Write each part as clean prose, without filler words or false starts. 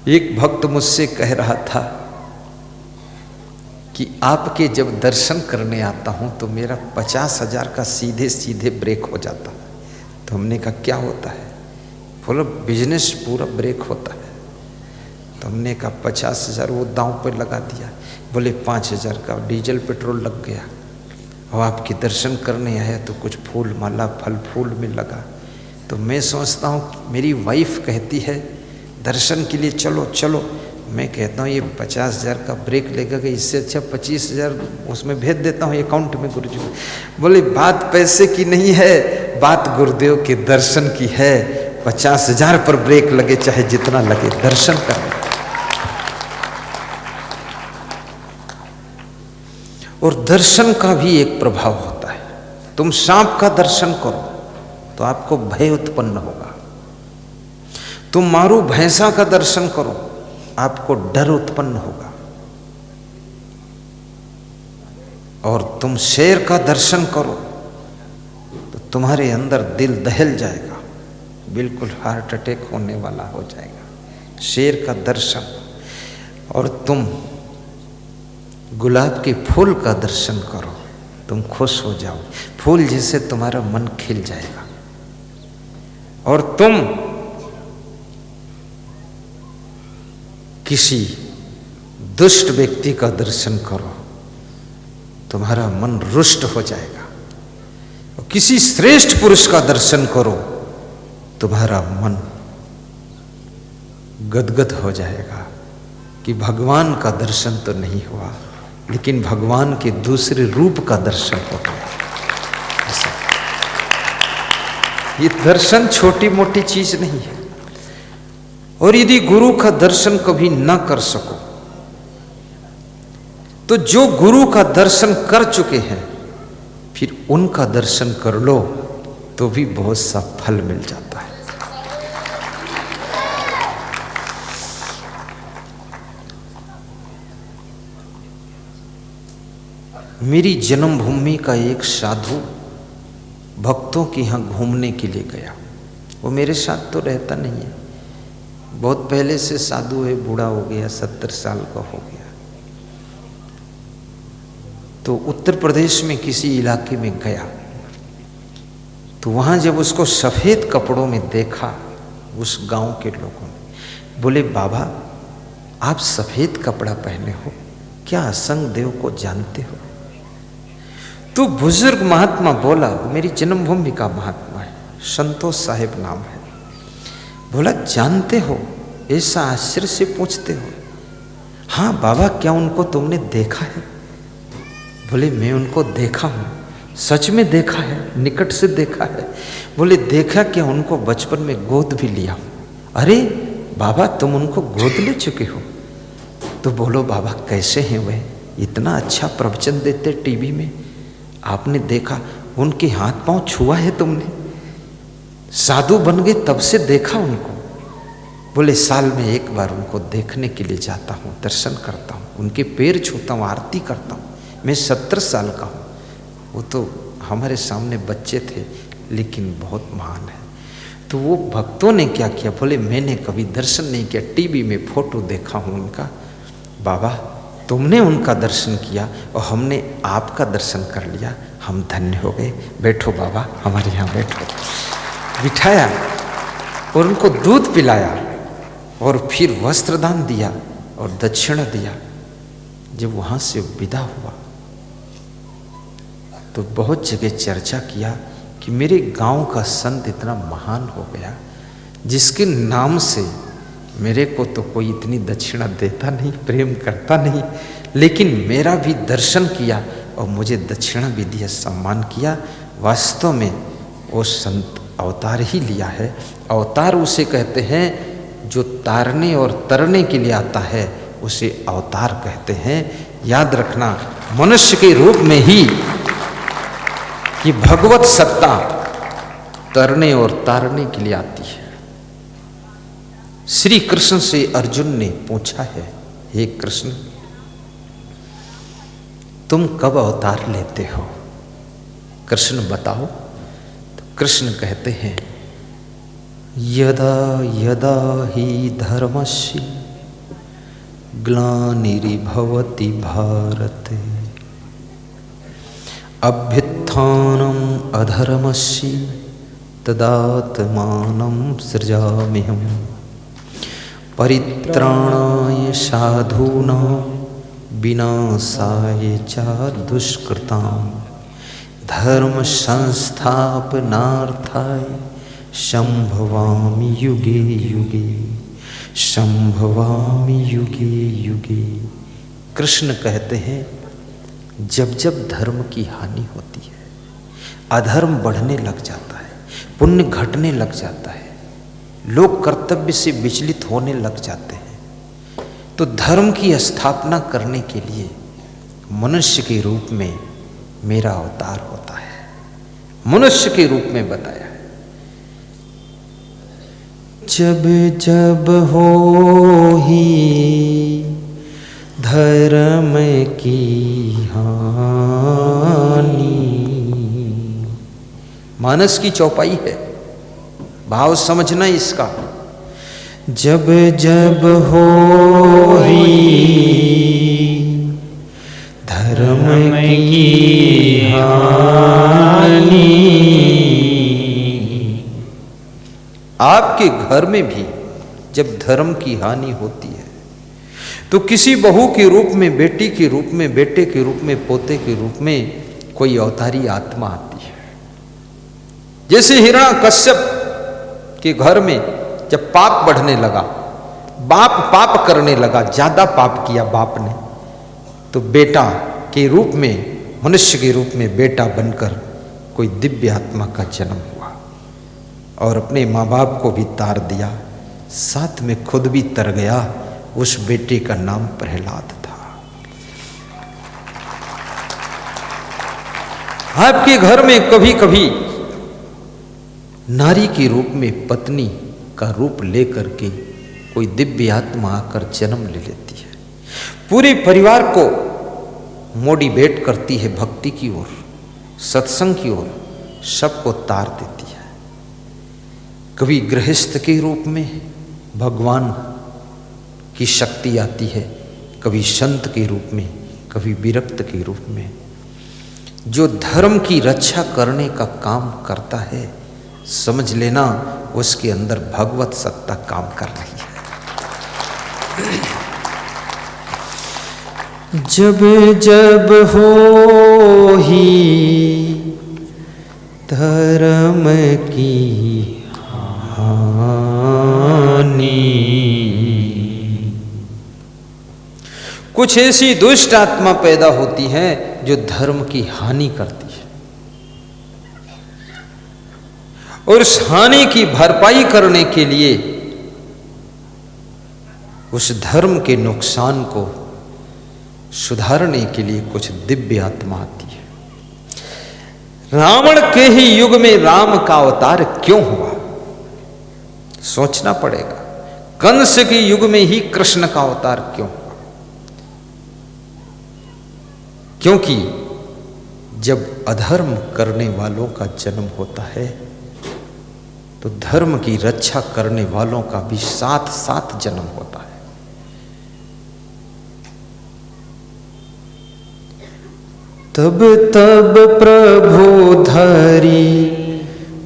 एक भक्त मुझसे कह रहा था कि आपके जब दर्शन करने आता हूं तो मेरा 50,000 का सीधे सीधे ब्रेक हो जाता है। तो हमने कहा क्या होता है? बोलो बिजनेस पूरा ब्रेक होता है। तो हमने कहा 50,000 वो दांव पर लगा दिया। बोले 5,000 का डीजल पेट्रोल लग गया और आपके दर्शन करने आया तो कुछ फूल माला फल फूल में लगा। तो मैं सोचता हूँ मेरी वाइफ कहती है दर्शन के लिए चलो चलो, मैं कहता हूँ ये 50,000 का ब्रेक लेगा कि इससे अच्छा 25,000 उसमें भेज देता हूँ अकाउंट में गुरुजी। बोले बात पैसे की नहीं है, बात गुरुदेव के दर्शन की है। 50,000 पर ब्रेक लगे चाहे जितना लगे, दर्शन करना। और दर्शन का भी एक प्रभाव होता है। तुम सांप का दर्शन करो तो आपको भय उत्पन्न होगा। तुम मारू भैंसा का दर्शन करो आपको डर उत्पन्न होगा। और तुम शेर का दर्शन करो तो तुम्हारे अंदर दिल दहल जाएगा, बिल्कुल हार्ट अटैक होने वाला हो जाएगा। शेर का दर्शन। और तुम गुलाब के फूल का दर्शन करो, तुम खुश हो जाओ, फूल जैसे तुम्हारा मन खिल जाएगा। और तुम किसी दुष्ट व्यक्ति का दर्शन करो, तुम्हारा मन रुष्ट हो जाएगा। और किसी श्रेष्ठ पुरुष का दर्शन करो, तुम्हारा मन गदगद हो जाएगा कि भगवान का दर्शन तो नहीं हुआ, लेकिन भगवान के दूसरे रूप का दर्शन हो गया। ये दर्शन छोटी मोटी चीज नहीं है। और यदि गुरु का दर्शन कभी न कर सको तो जो गुरु का दर्शन कर चुके हैं फिर उनका दर्शन कर लो तो भी बहुत सा फल मिल जाता है। मेरी जन्मभूमि का एक साधु भक्तों के यहाँ घूमने के लिए गया। वो मेरे साथ तो रहता नहीं है, बहुत पहले से साधु है, बूढ़ा हो गया, 70 साल का हो गया। तो उत्तर प्रदेश में किसी इलाके में गया तो वहाँ जब उसको सफ़ेद कपड़ों में देखा उस गांव के लोगों ने, बोले बाबा आप सफ़ेद कपड़ा पहने हो, क्या असंग देव को जानते हो? तो बुजुर्ग महात्मा बोला, मेरी जन्मभूमि का महात्मा है, संतोष साहिब नाम है। बोला जानते हो? ऐसा आश्चर्य से पूछते हो? हाँ बाबा क्या उनको तुमने देखा है? बोले मैं उनको देखा हूँ, सच में देखा है, निकट से देखा है। बोले देखा क्या? उनको बचपन में गोद भी लिया हूँ। अरे बाबा तुम उनको गोद ले चुके हो? तो बोलो बाबा कैसे हैं वह, इतना अच्छा प्रवचन देते टीवी में, आपने देखा? उनके हाथ पांव छुआ है तुमने? साधु बन गए तब से देखा उनको? बोले साल में एक बार उनको देखने के लिए जाता हूँ, दर्शन करता हूँ, उनके पैर छूता हूँ, आरती करता हूँ। मैं 70 साल का हूँ, वो तो हमारे सामने बच्चे थे लेकिन बहुत महान है। तो वो भक्तों ने क्या किया? बोले मैंने कभी दर्शन नहीं किया, टीवी में फोटो देखा हूँ उनका। बाबा तुमने उनका दर्शन किया और हमने आपका दर्शन कर लिया, हम धन्य हो गए। बैठो बाबा हमारे यहाँ बैठो। बिठाया और उनको दूध पिलाया और फिर वस्त्रदान दिया और दक्षिणा दिया। जब वहाँ से विदा हुआ तो बहुत जगह चर्चा किया कि मेरे गांव का संत इतना महान हो गया जिसके नाम से मेरे को तो कोई इतनी दक्षिणा देता नहीं, प्रेम करता नहीं, लेकिन मेरा भी दर्शन किया और मुझे दक्षिणा भी दिया, सम्मान किया। वास्तव में वो संत अवतार ही लिया है। अवतार उसे कहते हैं जो तारने और तरने के लिए आता है, उसे अवतार कहते हैं। याद रखना मनुष्य के रूप में ही कि भगवत सत्ता तरने और तारने के लिए आती है। श्री कृष्ण से अर्जुन ने पूछा है, हे कृष्ण तुम कब अवतार लेते हो? कृष्ण बताओ। तो कृष्ण कहते हैं यदा यदा ही धर्मस्य ग्लानिर्भवति भारत अभ्युत्थानम् अधर्मस्य तदात्मानं सृजाम्यहम् परित्राणाय साधूनां विनाशाय च दुष्कृतां धर्म संस्थापनार्थाय संभवामि युगे युगे संभवामि युगे युगे। कृष्ण कहते हैं जब जब धर्म की हानि होती है, अधर्म बढ़ने लग जाता है, पुण्य घटने लग जाता है, लोग कर्तव्य से विचलित होने लग जाते हैं, तो धर्म की स्थापना करने के लिए मनुष्य के रूप में मेरा अवतार होता है। मनुष्य के रूप में बताया है। जब जब हो ही धर्म की हानि, मानस की चौपाई है, भाव समझना इसका। जब जब हो ही धर्म की हानि, आपके घर में भी जब धर्म की हानि होती है तो किसी बहू के रूप में, बेटी के रूप में, बेटे के रूप में, पोते के रूप में कोई अवतारी आत्मा आती है। जैसे हिरण्यकश्यप के घर में जब पाप बढ़ने लगा, बाप पाप करने लगा, ज्यादा पाप किया बाप ने, तो बेटा के रूप में, मनुष्य के रूप में बेटा बनकर कोई दिव्य आत्मा का जन्म हुआ और अपने माँ बाप को भी तार दिया, साथ में खुद भी तर गया। उस बेटे का नाम प्रहलाद था। आपके घर में कभी कभी नारी के रूप में, पत्नी का रूप लेकर के कोई दिव्य आत्मा आकर जन्म ले लेती है, पूरे परिवार को मोटिवेट करती है भक्ति की ओर, सत्संग की ओर, सबको तार देती है। कभी गृहस्थ के रूप में भगवान की शक्ति आती है, कभी संत के रूप में, कभी विरक्त के रूप में। जो धर्म की रक्षा करने का काम करता है, समझ लेना उसके अंदर भगवत सत्ता काम कर रही है। जब जब हो ही धर्म की हानि, कुछ ऐसी दुष्ट आत्मा पैदा होती है जो धर्म की हानि करती है, और उस हानि की भरपाई करने के लिए उस धर्म के नुकसान को सुधारने के लिए कुछ दिव्य आत्मा आती है। रावण के ही युग में राम का अवतार क्यों हुआ, सोचना पड़ेगा। कंस के युग में ही कृष्ण का अवतार क्यों हुआ? क्योंकि जब अधर्म करने वालों का जन्म होता है तो धर्म की रक्षा करने वालों का भी साथ साथ जन्म होता है। तब तब प्रभु धरी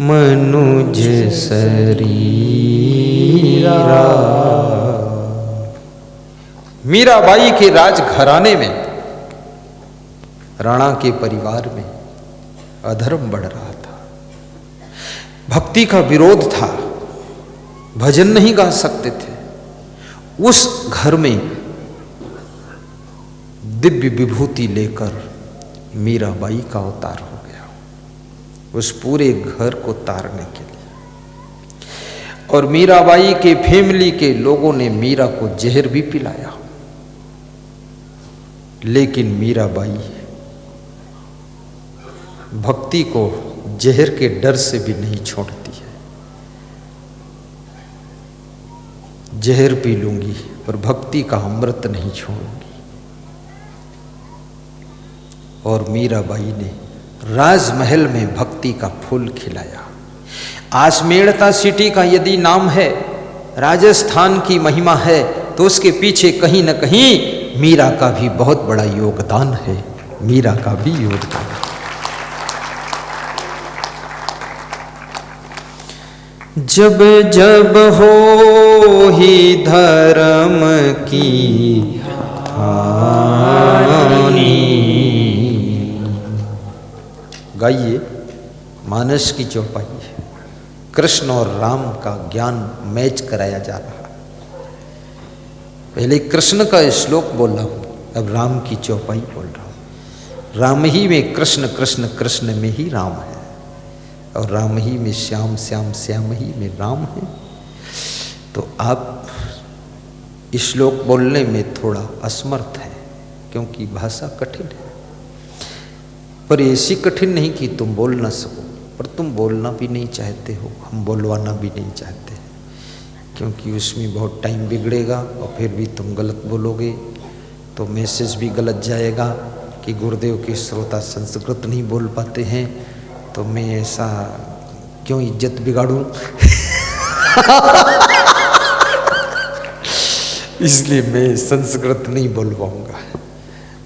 मनुज शरीरा। मीराबाई के राज घराने में, राणा के परिवार में अधर्म बढ़ रहा था, भक्ति का विरोध था, भजन नहीं गा सकते थे। उस घर में दिव्य विभूति लेकर मीराबाई का अवतार हो गया, उस पूरे घर को तारने के लिए। और मीराबाई के फैमिली के लोगों ने मीरा को जहर भी पिलाया, लेकिन मीराबाई भक्ति को जहर के डर से भी नहीं छोड़ती है। जहर पी लूंगी पर भक्ति का अमृत नहीं छोड़ूंगी। और मीराबाई ने राजमहल में भक्ति का फूल खिलाया। आजमेरता सिटी का यदि नाम है, राजस्थान की महिमा है, तो उसके पीछे कहीं न कहीं मीरा का भी बहुत बड़ा योगदान है, मीरा का भी योगदान है। जब जब हो ही धर्म की हानि, गाइए मानस की चौपाई है, कृष्ण और राम का ज्ञान मैच कराया जा रहा है। पहले कृष्ण का श्लोक बोल रहा हूं, अब राम की चौपाई बोल रहा हूं। राम ही में कृष्ण, कृष्ण कृष्ण में ही राम है, और राम ही में श्याम, श्याम श्याम ही में राम है। तो आप श्लोक बोलने में थोड़ा असमर्थ है, क्योंकि भाषा कठिन है, पर ऐसी कठिन नहीं कि तुम बोल ना सको, पर तुम बोलना भी नहीं चाहते हो, हम बोलवाना भी नहीं चाहते, क्योंकि उसमें बहुत टाइम बिगड़ेगा और फिर भी तुम गलत बोलोगे तो मैसेज भी गलत जाएगा कि गुरुदेव के श्रोता संस्कृत नहीं बोल पाते हैं, तो मैं ऐसा क्यों इज्जत बिगाड़ूं इसलिए मैं संस्कृत नहीं बोलवाऊंगा,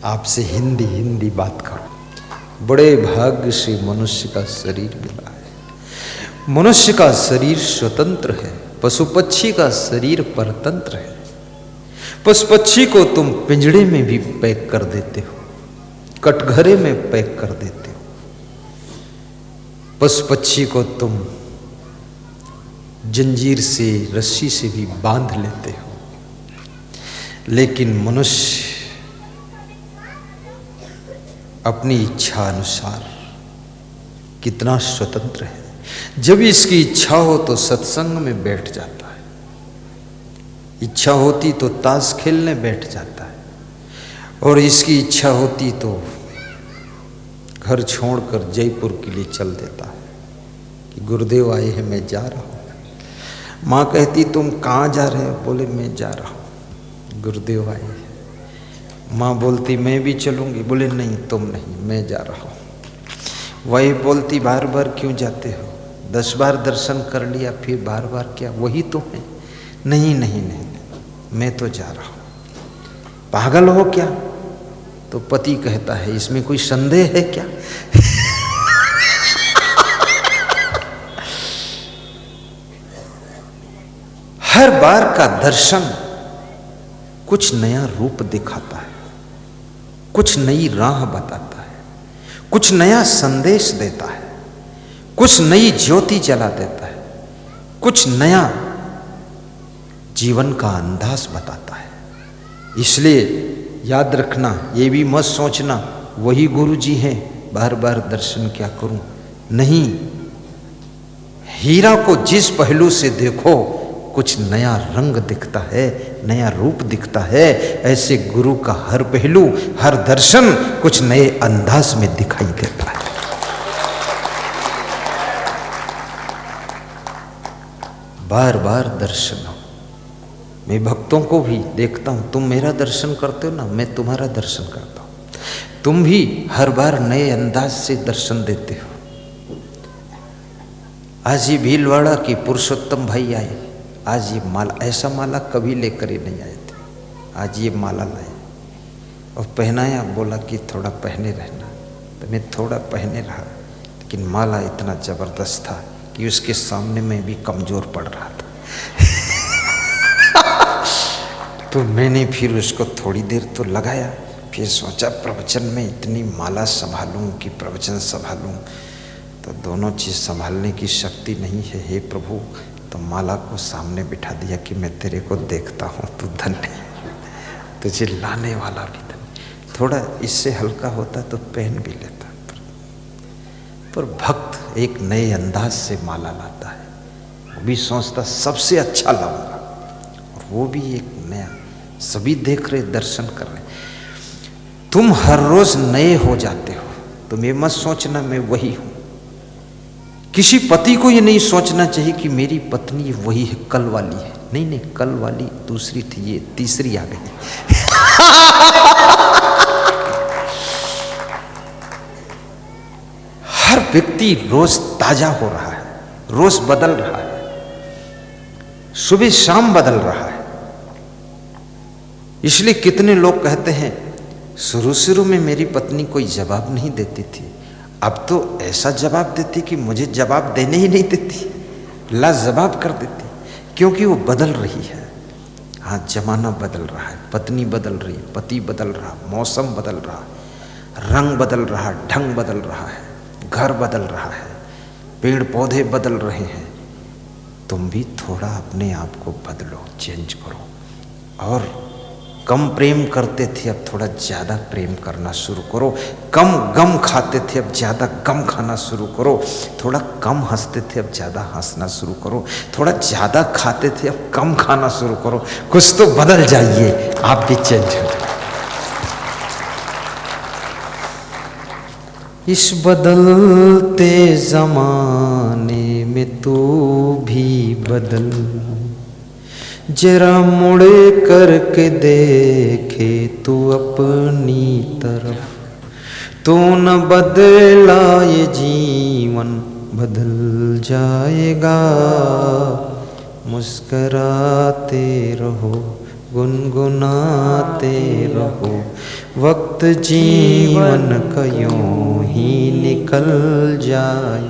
आपसे हिंदी बात करूं। बड़े भाग्य से मनुष्य का शरीर मिला है। मनुष्य का शरीर स्वतंत्र है, पशु पक्षी का शरीर परतंत्र है। पशु पक्षी को तुम पिंजड़े में भी पैक कर देते हो, कटघरे में पैक कर देते हो, पशु पक्षी को तुम जंजीर से, रस्सी से भी बांध लेते हो, लेकिन मनुष्य अपनी इच्छा अनुसार कितना स्वतंत्र है। जब इसकी इच्छा हो तो सत्संग में बैठ जाता है, इच्छा होती तो ताश खेलने बैठ जाता है, और इसकी इच्छा होती तो घर छोड़कर जयपुर के लिए चल देता है कि गुरुदेव आए हैं, मैं जा रहा हूँ। माँ कहती तुम कहाँ जा रहे हो? बोले मैं जा रहा हूँ, गुरुदेव आए हैं। माँ बोलती मैं भी चलूँगी, बोले नहीं तुम नहीं, मैं जा रहा हूँ। वही बोलती बार बार क्यों जाते हो? 10 बार दर्शन कर लिया, फिर बार बार क्या? वही तो है। नहीं नहीं नहीं, मैं तो जा रहा हूँ। पागल हो क्या? तो पति कहता है इसमें कोई संदेह है क्या? हर बार का दर्शन कुछ नया रूप दिखाता है, कुछ नई राह बताता है, कुछ नया संदेश देता है, कुछ नई ज्योति जला देता है, कुछ नया जीवन का अंदाज बताता है। इसलिए याद रखना, ये भी मत सोचना वही गुरु जी हैं, बार बार दर्शन क्या करूं। नहीं, हीरा को जिस पहलू से देखो कुछ नया रंग दिखता है, नया रूप दिखता है। ऐसे गुरु का हर पहलू, हर दर्शन कुछ नए अंदाज में दिखाई देता है। बार बार दर्शन हो। मैं भक्तों को भी देखता हूं, तुम मेरा दर्शन करते हो ना, मैं तुम्हारा दर्शन करता हूं। तुम भी हर बार नए अंदाज से दर्शन देते हो। आज ये भीलवाड़ा की पुरुषोत्तम भाई आए, आज ये माला, ऐसा माला कभी लेकर ही नहीं आए थे, आज ये माला लाए और पहनाया, बोला कि थोड़ा पहने रहना, तो मैं थोड़ा पहने रहा, लेकिन माला इतना जबरदस्त था कि उसके सामने मैं भी कमजोर पड़ रहा था। तो मैंने फिर उसको थोड़ी देर तो लगाया, फिर सोचा प्रवचन में इतनी माला संभालूं कि प्रवचन संभालूं, तो दोनों चीज़ संभालने की शक्ति नहीं है। हे प्रभु, तो माला को सामने बिठा दिया कि मैं तेरे को देखता हूँ, तू धन्य, तुझे लाने वाला भी धन्य। थोड़ा इससे हल्का होता तो पहन भी लेता, पर भक्त एक नए अंदाज से माला लाता है, वो भी सोचता सबसे अच्छा लाऊंगा, और वो भी एक नया। सभी देख रहे, दर्शन कर रहे। तुम हर रोज नए हो जाते हो, तुम ये मत सोचना मैं वही हूं। किसी पति को ये नहीं सोचना चाहिए कि मेरी पत्नी वही है, कल वाली है। नहीं नहीं, कल वाली दूसरी थी, ये तीसरी आ गई। हर व्यक्ति रोज ताजा हो रहा है, रोज बदल रहा है, सुबह शाम बदल रहा है। इसलिए कितने लोग कहते हैं शुरू शुरू में मेरी पत्नी कोई जवाब नहीं देती थी, अब तो ऐसा जवाब देती कि मुझे जवाब देने ही नहीं देती, लाजवाब कर देती, क्योंकि वो बदल रही है। हाँ, जमाना बदल रहा है, पत्नी बदल रही, पति बदल रहा, मौसम बदल रहा, रंग बदल रहा, ढंग बदल रहा है, घर बदल रहा है, पेड़ पौधे बदल रहे हैं। तुम भी थोड़ा अपने आप को बदलो, चेंज करो। और कम प्रेम करते थे, अब थोड़ा ज़्यादा प्रेम करना शुरू करो। कम गम खाते थे, अब ज़्यादा गम खाना शुरू करो। थोड़ा कम हंसते थे, अब ज़्यादा हंसना शुरू करो। थोड़ा ज़्यादा खाते थे, अब कम खाना शुरू करो। कुछ तो बदल जाइए, आप भी चेंज हो जाइए। इस बदलते ज़माने में तू भी बदल, जरा मुड़े करके देखे तू अपनी तरफ। तू न बदला ये जीवन बदल जाएगा। मुस्कराते रहो, गुनगुनाते रहो, वक्त जीवन का यूं ही निकल जाए।